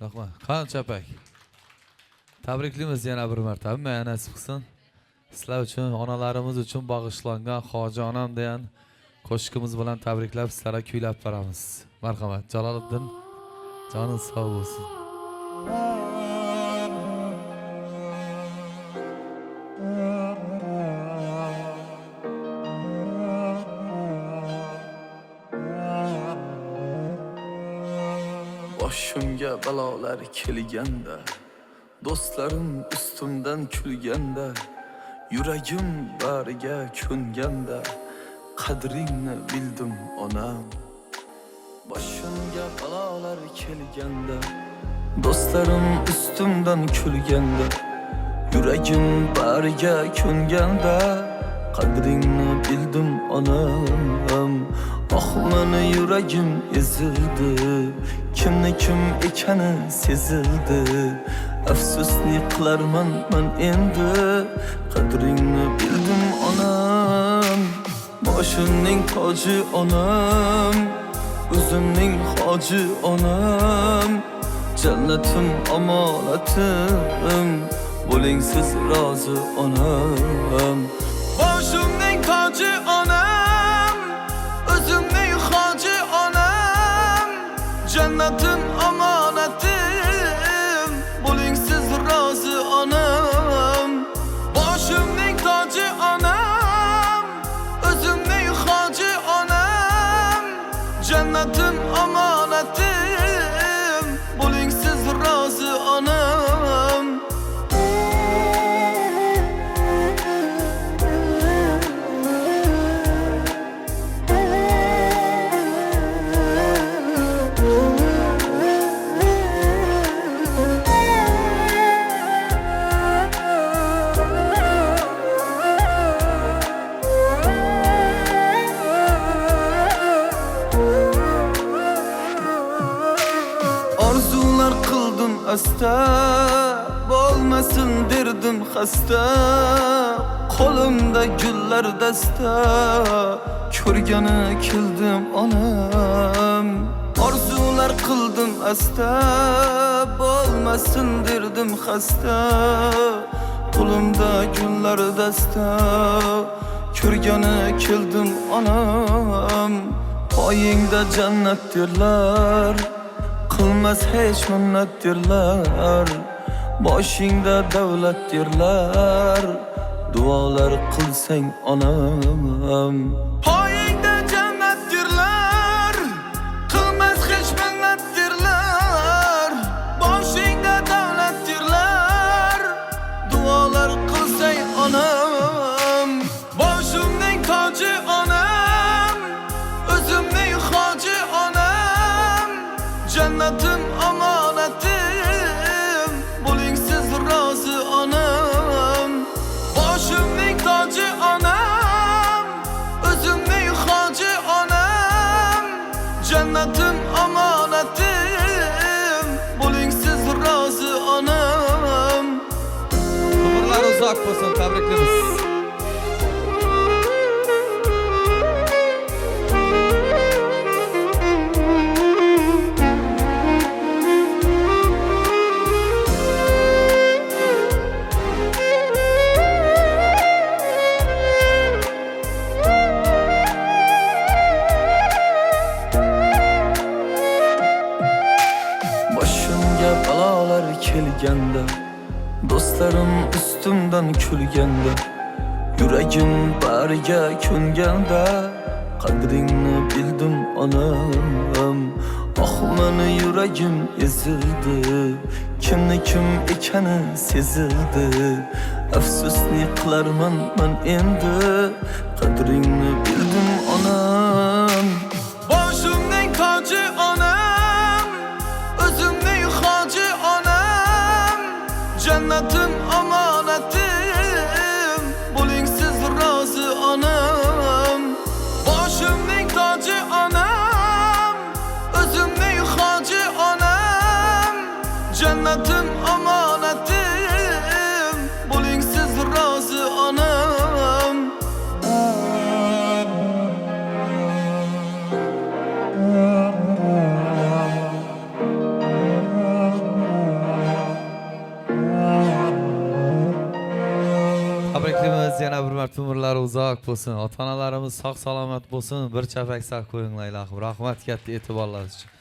Rahmat. Qancha pak. Tabriklaymiz yana bir marta. Hamma nasib qilsin. Sizlar uchun, onalarimiz uchun bag'ishlangan Hoji onam degan qo'shiqimiz bilan tabriklab sizlarga kuylab beramiz. Marhamat. Jaloliddin joningiz sog' bo'lsin. Boshimga balolar kelganda, do'stlarim ustimdan kulganda, yuragim bariga ko'nganda, qadringni bildim onam. Boshimga balolar kelganda, do'stlarim ustimdan kulganda, yuragim bariga ko'nganda, qadringni bildim onam. Oh meni yuragim ezildi, kimni kim ekani sezildi. Afsusni qilarman men endi, qadringni bildim onam. Boshimning toji onam, o'zimning hoji onam. Jannatim omonatim, bo'ling siz rozi onam. Boshimning toji onam, o'zimning hoji onam. Jannatim omonatim, bo'ling siz rozi onam. Boshimning toji onam, o'zimning hoji onam. Jannatim omonatim, bo'ling siz rozi onam. Orzular qildim asta, bo'lmasin derdim xasta. Qo'limda gullar dasta, ko'rgani keldim onam. Orzular qildim asta, bo'lmasin derdim xasta. Qo'limda gullar dasta, ko'rgani keldim onam. Poyingda jannat derlar, qilmas hech minnat derlar. Boshingda davlat derlar, duolar qilsang onam. Poyingda jannat derlar, qilmas hech minnat derlar. Boshingda davlat derlar, duolar qilsang onam. Boshimning toji onam, o'zimning hoji onam. Jannatim omonatim, bo'ling siz rozi onam. Boshimning toji onam, o'zimning hoji onam. Jannatim omonatim, bo'ling siz rozi onam. Umrlar uzoq bo'lsin, tabriklaymiz. Boshimga balolar kelganda, do'stlarim ustimdan kulganda, yuragim bariga ko'nganda, qadringni bildim onam. Oh meni yuragim ezildi, kimni kim ekani sezildi. Afsusni qilarman men endi, qadringni bildim onam. Boshimning toji onam, o'zimning hoji onam. Jannatim omonatim, bo'ling siz rozi onam. Boshimning toji onam, o'zimning hoji onam. Jannatim omonatim, bo'ling siz rozi onam. Onalarimiz yana bir marta umrlari uzoq bo'lsin. Ota-onalarimiz sog' salomat bo'lsin. Bir chapak saq qo'yinglar ilohim. Rahmat katta e'tiborlaringiz uchun.